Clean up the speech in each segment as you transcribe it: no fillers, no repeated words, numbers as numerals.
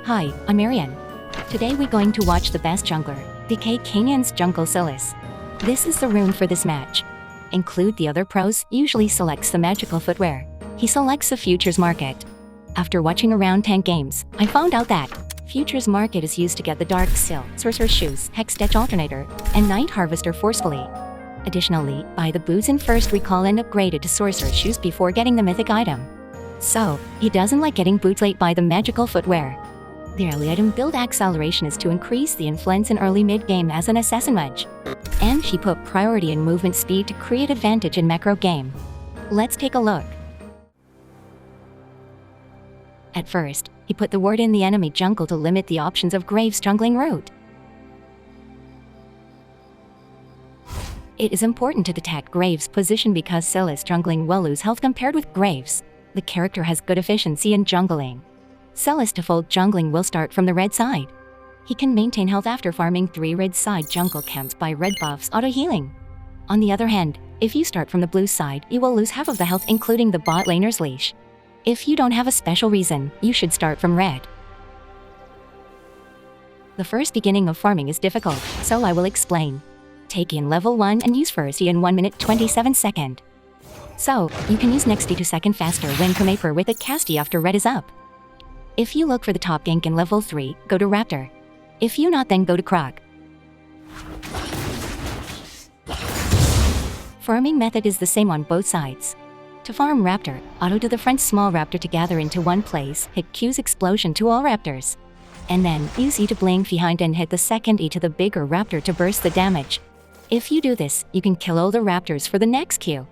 Hi, I'm Alliyan. Today we're going to watch the best jungler, DK Kenyon's jungle Sylas. This is the rune for this match. Include the other pros, usually selects the magical footwear. He selects the futures market. After watching around 10 games, I found out that futures market is used to get the Dark Seal, Sorcerer Shoes, Hex Stitch Alternator, and Night Harvester forcefully. Additionally, buy the boots in first recall and upgrade it to Sorcerer Shoes before getting the mythic item. So, he doesn't like getting boots late by the magical footwear. The early item build acceleration is to increase the influence in early mid-game as an assassin mage. And he put priority in movement speed to create advantage in macro game. Let's take a look. At first, he put the ward in the enemy jungle to limit the options of Graves' jungling route. It is important to detect Graves' position because Sylas jungling will lose health compared with Graves. The character has good efficiency in jungling. Sylas default jungling will start from the red side. He can maintain health after farming 3 red side jungle camps by red buffs auto-healing. On the other hand, if you start from the blue side, you will lose half of the health including the bot laner's leash. If you don't have a special reason, you should start from red. The first beginning of farming is difficult, so I will explain. Take in level 1 and use first E in 1 minute 27 seconds. So, you can use next D2 second faster when Kumaper with a casty after red is up. If you look for the top gank in level 3, go to Raptor. If you not, then go to Croc. Farming method is the same on both sides. To farm Raptor, auto to the front small Raptor to gather into one place, hit Q's explosion to all Raptors. And then, use E to blink behind and hit the second E to the bigger Raptor to burst the damage. If you do this, you can kill all the Raptors for the next Q.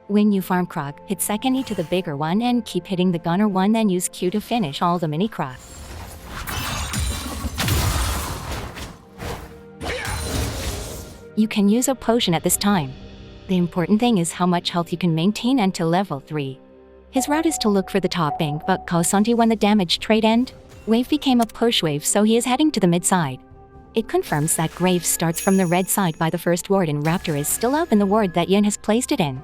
When you farm Croc, hit second E to the bigger one and keep hitting the gunner one, then use Q to finish all the mini Croc. You can use a potion at this time. The important thing is how much health you can maintain until level 3. His route is to look for the top bank but Kosanti when the damage trade end. Wave became a push wave, so he is heading to the mid side. It confirms that Graves starts from the red side by the first ward and Raptor is still up in the ward that Yin has placed it in.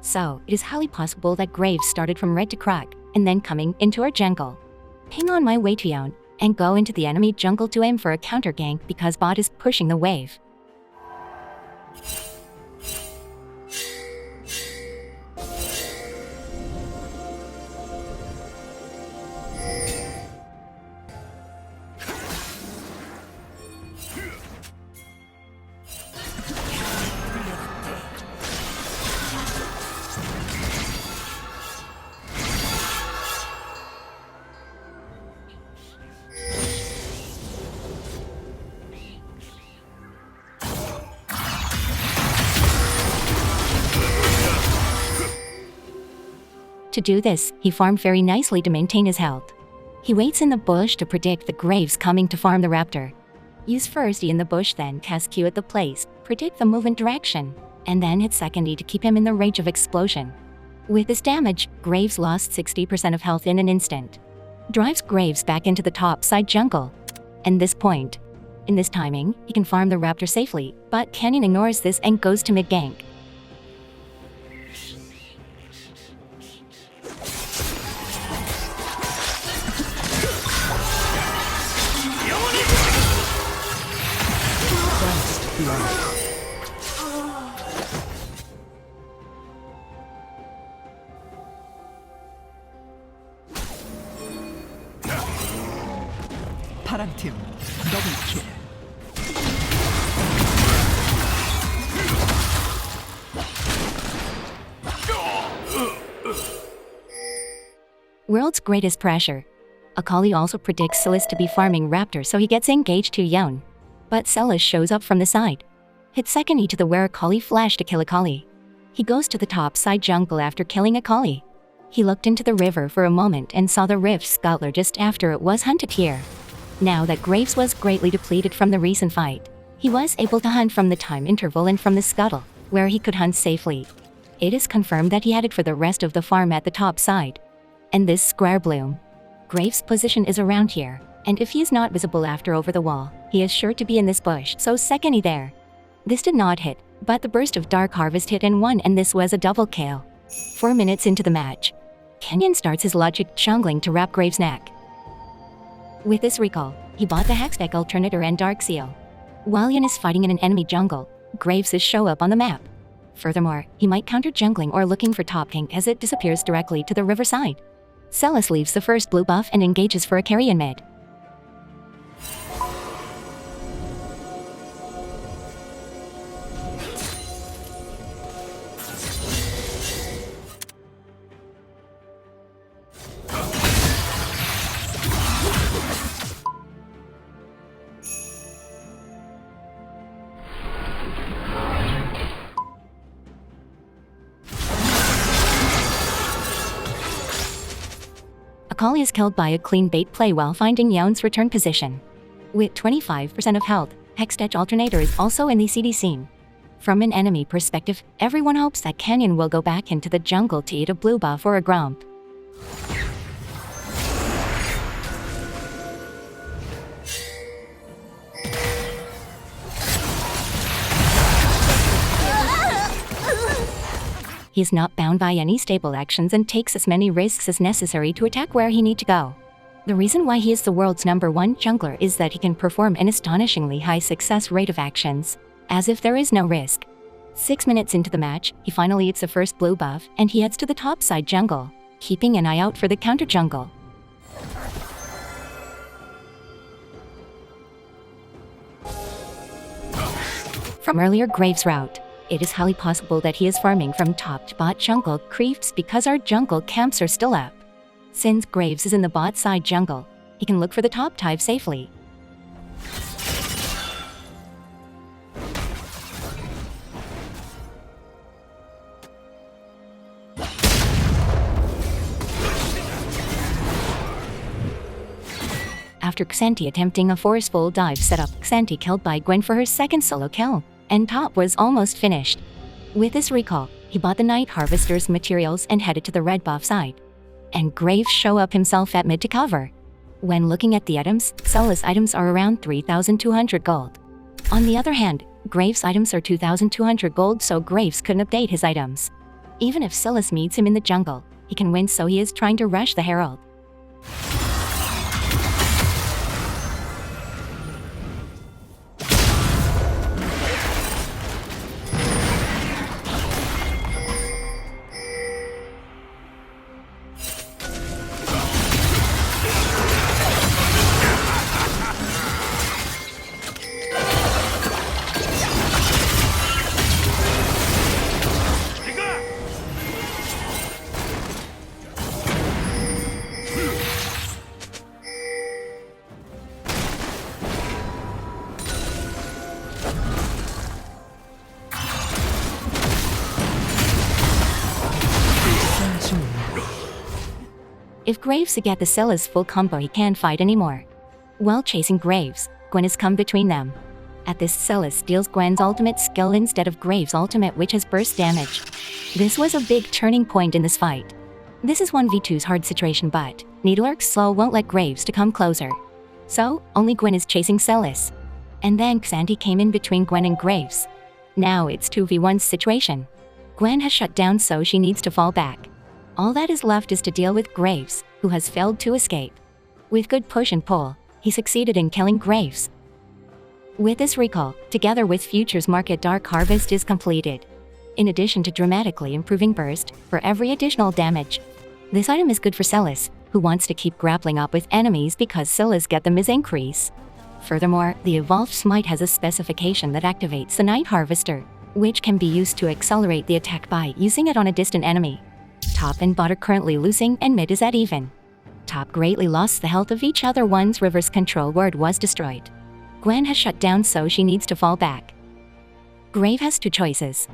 So, it is highly possible that Graves started from red to Croc, and then coming into our jungle. Ping on my way to Yon, and go into the enemy jungle to aim for a counter gank because bot is pushing the wave. To do this, he farmed very nicely to maintain his health. He waits in the bush to predict the Graves coming to farm the Raptor. Use first E in the bush, then cast Q at the place, predict the movement direction, and then hit second E to keep him in the range of explosion. With this damage, Graves lost 60% of health in an instant. Drives Graves back into the top side jungle. And this point. In this timing, he can farm the Raptor safely, but Canyon ignores this and goes to mid gank. 파랑팀 더블킬. World's greatest pressure. Akali also predicts Sylas to be farming Raptor, so he gets engaged to Yon. But Sylas shows up from the side. Hit second E to the where Akali flash to kill Akali. He goes to the top side jungle after killing Akali. He looked into the river for a moment and saw the Rift Scuttler just after it was hunted here. Now that Graves was greatly depleted from the recent fight, he was able to hunt from the time interval and from the scuttle, where he could hunt safely. It is confirmed that he headed for the rest of the farm at the top side. And this square bloom. Graves' position is around here, and if he is not visible after over the wall, he is sure to be in this bush, so second E there. This did not hit, but the burst of Dark Harvest hit and won, and this was a double kill. 4 minutes into the match, Kenyon starts his logic jungling to wrap Graves' neck. With this recall, he bought the Hextech Alternator and Dark Seal. While Alliyan is fighting in an enemy jungle, Graves is show up on the map. Furthermore, he might counter jungling or looking for top gank as it disappears directly to the riverside. Sylas leaves the first blue buff and engages for a carry in mid. Akali is killed by a clean bait play while finding Yeon's return position. With 25% of health, Hextech Alternator is also in the CD scene. From an enemy perspective, everyone hopes that Canyon will go back into the jungle to eat a blue buff or a grump. He is not bound by any stable actions and takes as many risks as necessary to attack where he needs to go. The reason why he is the world's #1 jungler is that he can perform an astonishingly high success rate of actions, as if there is no risk. 6 minutes into the match, he finally eats the first blue buff and he heads to the top side jungle, keeping an eye out for the counter jungle. From earlier Graves' route, it is highly possible that he is farming from top to bot jungle creeps because our jungle camps are still up. Since Graves is in the bot side jungle, he can look for the top dive safely. After Xanthi attempting a forceful dive setup, Xanthi killed by Gwen for her second solo kill, and top was almost finished. With this recall, he bought the Night Harvester's materials and headed to the red buff side. And Graves show up himself at mid to cover. When looking at the items, Sylas items are around 3,200 gold. On the other hand, Graves' items are 2,200 gold, so Graves couldn't update his items. Even if Sylas meets him in the jungle, he can win, so he is trying to rush the Herald. If Graves get the Sylas full combo, he can't fight anymore. While chasing Graves, Gwen has come between them. At this, Sylas deals Gwen's ultimate skill instead of Graves' ultimate, which has burst damage. This was a big turning point in this fight. This is 1v2's hard situation, but Needler's slow won't let Graves to come closer. So, only Gwen is chasing Sylas. And then Xanthi came in between Gwen and Graves. Now it's 2v1 situation. Gwen has shut down, so she needs to fall back. All that is left is to deal with Graves, who has failed to escape. With good push and pull, he succeeded in killing Graves. With this recall, together with Future's Market, Dark Harvest is completed. In addition to dramatically improving burst for every additional damage. This item is good for Sylas, who wants to keep grappling up with enemies because Sylas get them his increase. Furthermore, the Evolved Smite has a specification that activates the Night Harvester, which can be used to accelerate the attack by using it on a distant enemy. Top and bot are currently losing and mid is at even. Top greatly lost the health of each other once River's control ward was destroyed. Gwen has shut down, so she needs to fall back. Grave has two choices.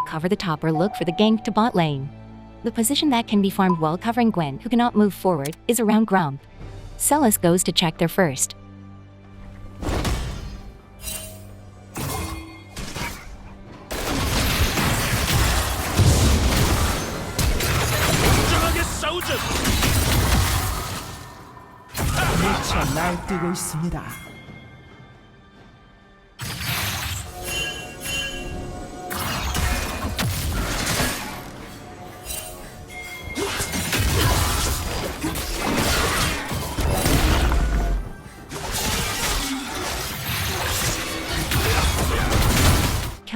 Cover the top or look for the gank to bot lane. The position that can be farmed while covering Gwen, who cannot move forward, is around Grump. Sylas goes to check there first. 미쳐 날뛰고 있습니다.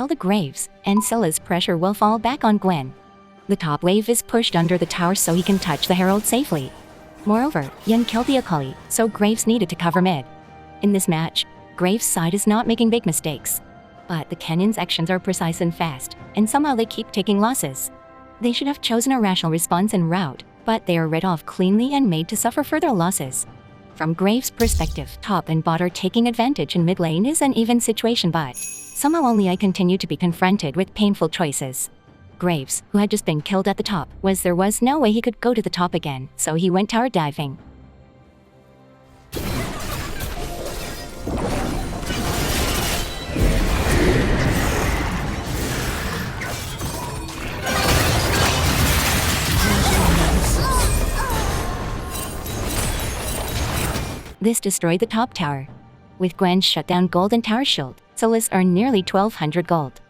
kill the Graves, and Sylas' pressure will fall back on Gwen. The top wave is pushed under the tower so he can touch the Herald safely. Moreover, Yen killed the Akali, so Graves needed to cover mid. In this match, Graves' side is not making big mistakes. But the Kenyans' actions are precise and fast, and somehow they keep taking losses. They should have chosen a rational response and route, but they are read off cleanly and made to suffer further losses. From Graves' perspective, top and bot are taking advantage in mid lane is an even situation, but somehow only I continue to be confronted with painful choices. Graves, who had just been killed at the top, there was no way he could go to the top again, so he went tower diving. This destroyed the top tower. With Gwen's shutdown gold and tower shield, Sylas earned nearly 1200 gold.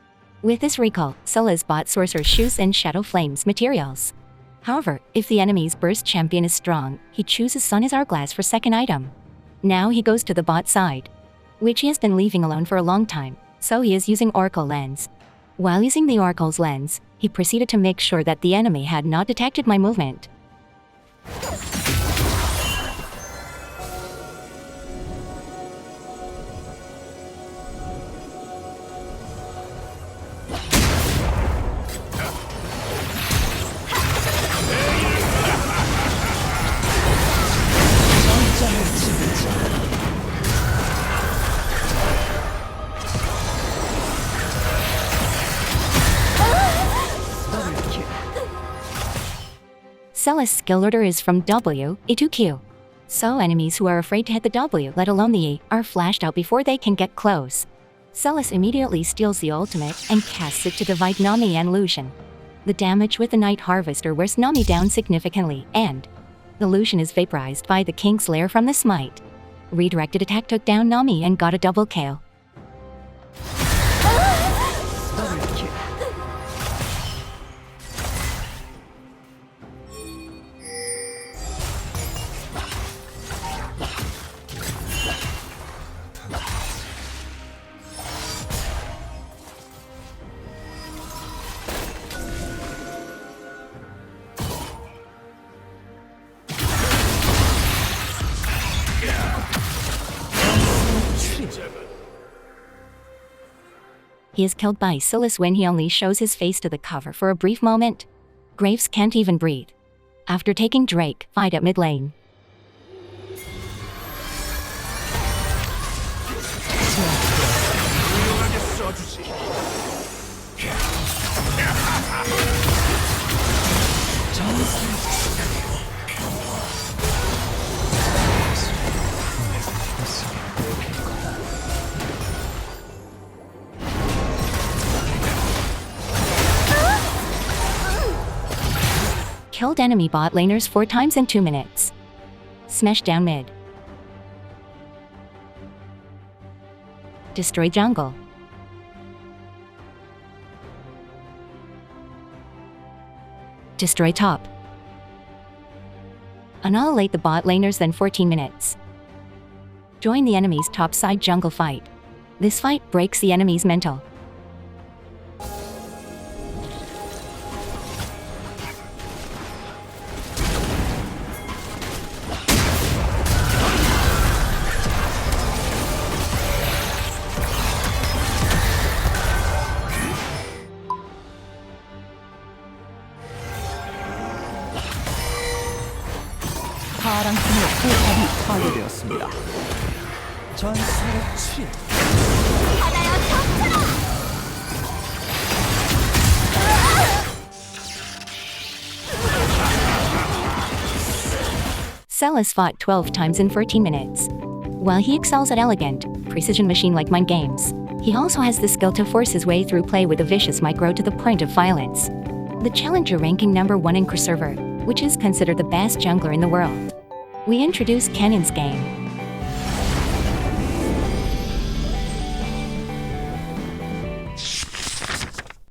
With this recall, Sylas bought Sorcerer's Shoes and Shadow Flames materials. However, if the enemy's burst champion is strong, he chooses Sun's Hourglass for second item. Now he goes to the bot side, which he has been leaving alone for a long time, so he is using Oracle Lens. While using the Oracle's lens, he proceeded to make sure that the enemy had not detected my movement. Sylas' skill order is from W, E to Q. So enemies who are afraid to hit the W, let alone the E, are flashed out before they can get close. Sylas immediately steals the ultimate and casts it to divide Nami and Lucian. The damage with the Night Harvester wears Nami down significantly, and the Lucian is vaporized by the King's Lair from the smite. Redirected attack took down Nami and got a double kill. He is killed by Sylas when he only shows his face to the cover for a brief moment. Graves can't even breathe. After taking Drake, fight at mid lane. Killed enemy bot laners 4 times in 2 minutes. Smash down mid. Destroy jungle. Destroy top. Annihilate the bot laners then 14 minutes. Join the enemy's top side jungle fight. This fight breaks the enemy's mental. 파랑팀의 포탑이 파괴되었습니다. 전설의 치. Sylas fought 12 times in 14 minutes. While he excels at elegant, precision machine-like mind games, he also has the skill to force his way through play with a vicious micro to the point of violence. The challenger ranking #1 in server, which is considered the best jungler in the world. We introduced Kenyon's game.